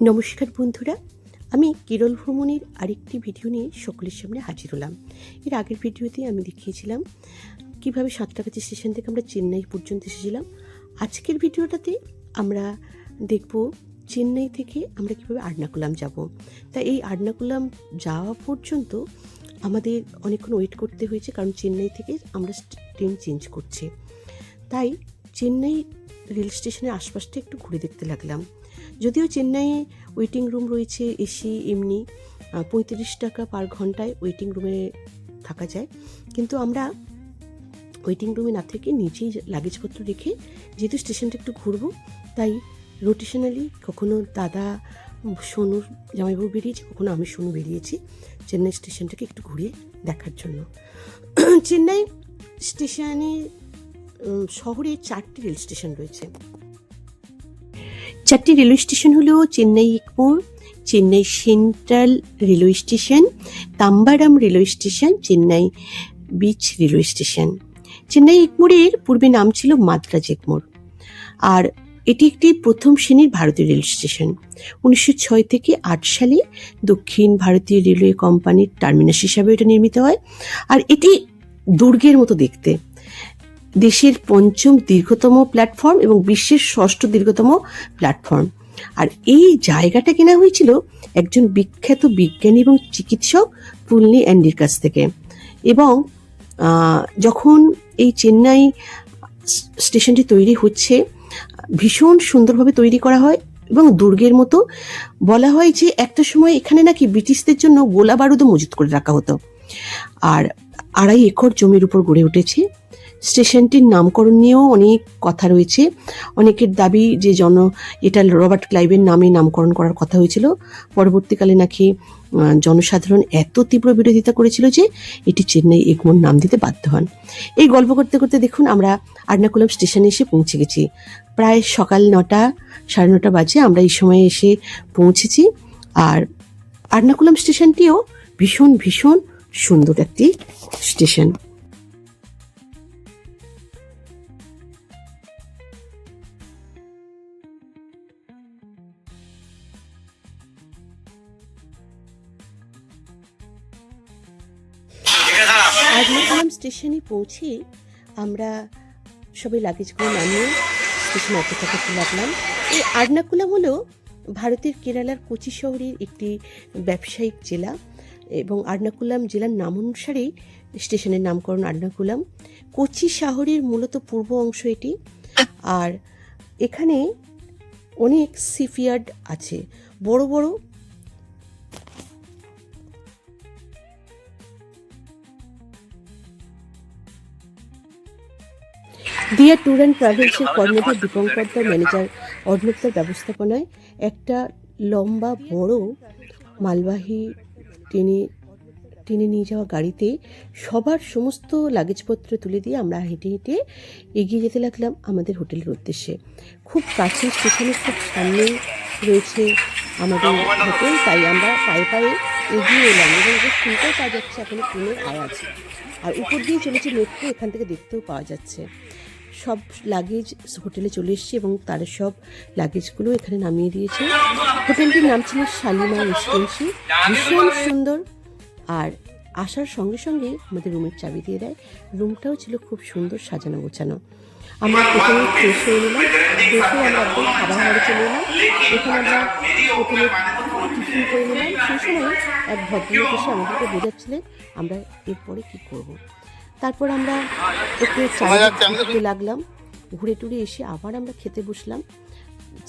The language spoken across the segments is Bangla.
নমস্কার বন্ধুরা, আমি কেরল ভ্রমণের আরেকটি ভিডিও নিয়ে সকলের সামনে হাজির হলাম। এর আগের ভিডিওতে আমি দেখিয়েছিলাম কীভাবে সাঁতরাগাছি স্টেশন থেকে আমরা চেন্নাই পর্যন্ত এসেছিলাম। আজকের ভিডিওটাতে আমরা দেখব চেন্নাই থেকে আমরা কীভাবে আর্নাকুলাম যাব। তাই এই আর্নাকুলাম যাওয়া পর্যন্ত আমাদের অনেকক্ষণ ওয়েট করতে হয়েছে, কারণ চেন্নাই থেকে আমরা ট্রেন চেঞ্জ করছি। তাই চেন্নাই রেল স্টেশনের আশপাশটা একটু ঘুরে দেখতে লাগলাম। যদিও চেন্নাইয়ে ওয়েটিং রুম রয়েছে, এসি এমনি 35 টাকা পার ঘন্টায় ওয়েটিং রুমে থাকা যায়, কিন্তু আমরা ওয়েটিং রুমে না থেকে নিচেই লাগেজপত্র রেখে, যেহেতু স্টেশনটা একটু ঘুরবো, তাই রোটেশনালি কখনো দাদা সোনুর জামাইবাবু বেরিয়েছে, কখনো আমি সোনু বেরিয়েছি চেন্নাই স্টেশনটাকে একটু ঘুরিয়ে দেখার জন্য। চেন্নাই স্টেশনে শহরে 4টি রেল স্টেশন রয়েছে। 4টি রেলওয়ে স্টেশন হলো Chennai Egmore, Chennai central railway station, Tambaram railway station, Chennai beach railway station. চেন্নাই এগমোরের পূর্বে নাম ছিল মাদ্রাজ এগমোর, আর এটি একটি প্রথম শ্রেণীর ভারতীয় রেল স্টেশন। 1906 থেকে 8 সালে দক্ষিণ ভারতীয় রেলওয়ে কোম্পানির টার্মিনাস হিসাবে এটা নির্মিত হয়, আর এটি দুর্গের মতো দেখতে। দেশের 5ম দীর্ঘতম প্ল্যাটফর্ম এবং বিশ্বের 6ষ্ঠ দীর্ঘতম প্ল্যাটফর্ম। আর এই জায়গাটা কেনা হয়েছিল একজন বিখ্যাত বিজ্ঞানী এবং চিকিৎসক পুলনি অ্যান্ডির কাছ থেকে। এবং যখন এই চেন্নাই স্টেশনটি তৈরি হচ্ছে, ভীষণ সুন্দরভাবে তৈরি করা হয় এবং দুর্গের মতো। বলা হয় যে একটা সময় এখানে নাকি ব্রিটিশদের জন্য গোলা বারুদও মজুত করে রাখা হতো। আর 2.5 একর জমির উপর গড়ে উঠেছে। স্টেশনটির নামকরণ নিয়েও অনেক কথা রয়েছে। অনেকের দাবি যে এটা রবার্ট ক্লাইভের নামে নামকরণ করার কথা হয়েছিল। পরবর্তীকালে নাকি জনসাধারণ এত তীব্র বিরোধিতা করেছিল যে এটি চেন্নাই এগমোর নাম দিতে বাধ্য হন। এই গল্প করতে করতে দেখুন আমরা আর্নাকুলাম স্টেশনে এসে পৌঁছে গেছি। প্রায় সকাল 9টা, 9:30 বাজে আমরা এই সময়ে এসে পৌঁছেছি। আর আর্নাকুলাম স্টেশনটিও ভীষণ ভীষণ সুন্দর একটি স্টেশন। আর্নাকুলাম স্টেশনে পৌঁছে আমরা সবাই লাগেজগুলো নামিয়ে স্টেশনে অপেক্ষা করতে লাগলাম। এই আর্নাকুলাম হলো ভারতের কেরালার কোচি শহরের একটি ব্যবসায়িক জেলা, এবং আর্নাকুলাম জেলার নাম অনুসারেই স্টেশনের নামকরণ আর্নাকুলাম। কোচি শহরের মূলত পূর্ব অংশ এটি। আর এখানে অনেক শিপইয়ার্ড আছে, বড় বড়। দিয়া ট্যুর অ্যান্ড ট্রাভেলসের কর্ণধার দীপঙ্কর দার, ম্যানেজার অর্ণব দার ব্যবস্থাপনায় একটা লম্বা বড় মালবাহী টেনে নিয়ে যাওয়া গাড়িতে সবার সমস্ত লাগেজপত্র তুলে দিয়ে আমরা হেঁটে হেঁটে এগিয়ে যেতে লাগলাম আমাদের হোটেলের উদ্দেশ্যে। খুব কাছে, স্টেশনের খুব সামনে রয়েছে আমাদের হোটেল, তাই আমরা পায়ে পায়ে এগিয়ে এলাম। এবং শুনতেও পাওয়া যাচ্ছে এখনো ট্রেনের আওয়াজ। আর উপর দিয়ে চলেছে মেট্রো, এখান থেকে দেখতেও পাওয়া যাচ্ছে। সব লাগেজ হোটেলে চলে এসছে এবং তারা সব লাগেজগুলো এখানে নামিয়ে দিয়েছে। হোটেলটির নাম ছিল শালিমার রেসিডেন্সি, ভীষণ সুন্দর। আর আসার সঙ্গে সঙ্গে আমাদের রুমের চাবি দিয়ে দেয়। রুমটাও ছিল খুব সুন্দর সাজানো গোছানো। আমরা প্রথমে ফ্রেশ হয়ে নিলাম, ফ্রেশ হয়ে আমরা একদম খাবার ঘরে চলে এলাম। এখানে আমরা হোটেলে টিফিন করে নিলাম। সেই সময় এক ভদ্রলোক এসে আমাদেরকে বোঝাচ্ছিলেন আমরা এরপরে কী করব। তারপর আমরা একটু চারিদিকে ঘুরতে লাগলাম। ঘুরে টুরে এসে আবার আমরা খেতে বসলাম।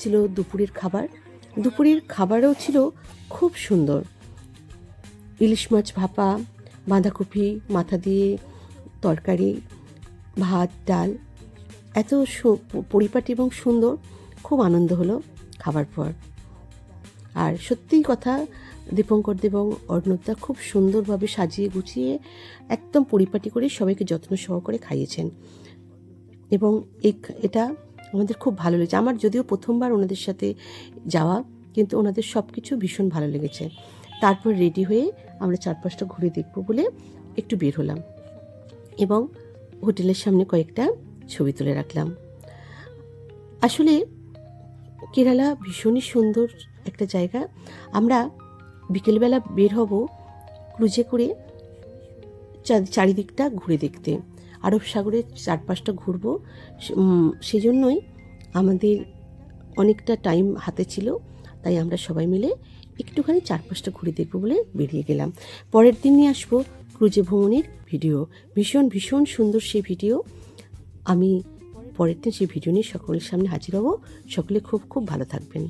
ছিল দুপুরের খাবার। দুপুরের খাবারও ছিল খুব সুন্দর। ইলিশ মাছ ভাপা, বাঁধাকপি মাথা দিয়ে তরকারি, ভাত, ডাল, এত পরিপাটি এবং সুন্দর। খুব আনন্দ হলো খাবার পর। আর সত্যিই কথা, দীপঙ্কর দা এবং অর্ণবদা খুব সুন্দরভাবে সাজিয়ে গুছিয়ে একদম পরিপাটি করে সবাইকে যত্ন সহকারে খাইয়েছেন। এবং এটা আমাদের খুব ভালো লেগেছে। আমার যদিও প্রথমবার ওনাদের সাথে যাওয়া, কিন্তু ওনাদের সব কিছু ভীষণ ভালো লেগেছে। তারপর রেডি হয়ে আমরা চারপাশটা ঘুরে দেখব বলে একটু বের হলাম এবং হোটেলের সামনে কয়েকটা ছবি তুলে রাখলাম। আসলে কেরালা ভীষণই সুন্দর একটা জায়গা। আমরা বিকেলবেলা বের হব ক্রুজে করে চারিদিকটা ঘুরে দেখতে, আরব সাগরের চারপাশটা ঘুরবো। সেজন্যই আমাদের অনেকটা টাইম হাতে ছিল, তাই আমরা সবাই মিলে একটুখানি চারপাশটা ঘুরে দেখবো বলে বেরিয়ে গেলাম। পরের দিন নিয়ে আসবো ক্রুজে ভ্রমণের ভিডিও, ভীষণ ভীষণ সুন্দর সেই ভিডিও। আমি পরের দিন সেই ভিডিও নিয়ে সকলের সামনে হাজির হব। সকলে খুব খুব ভালো থাকবেন।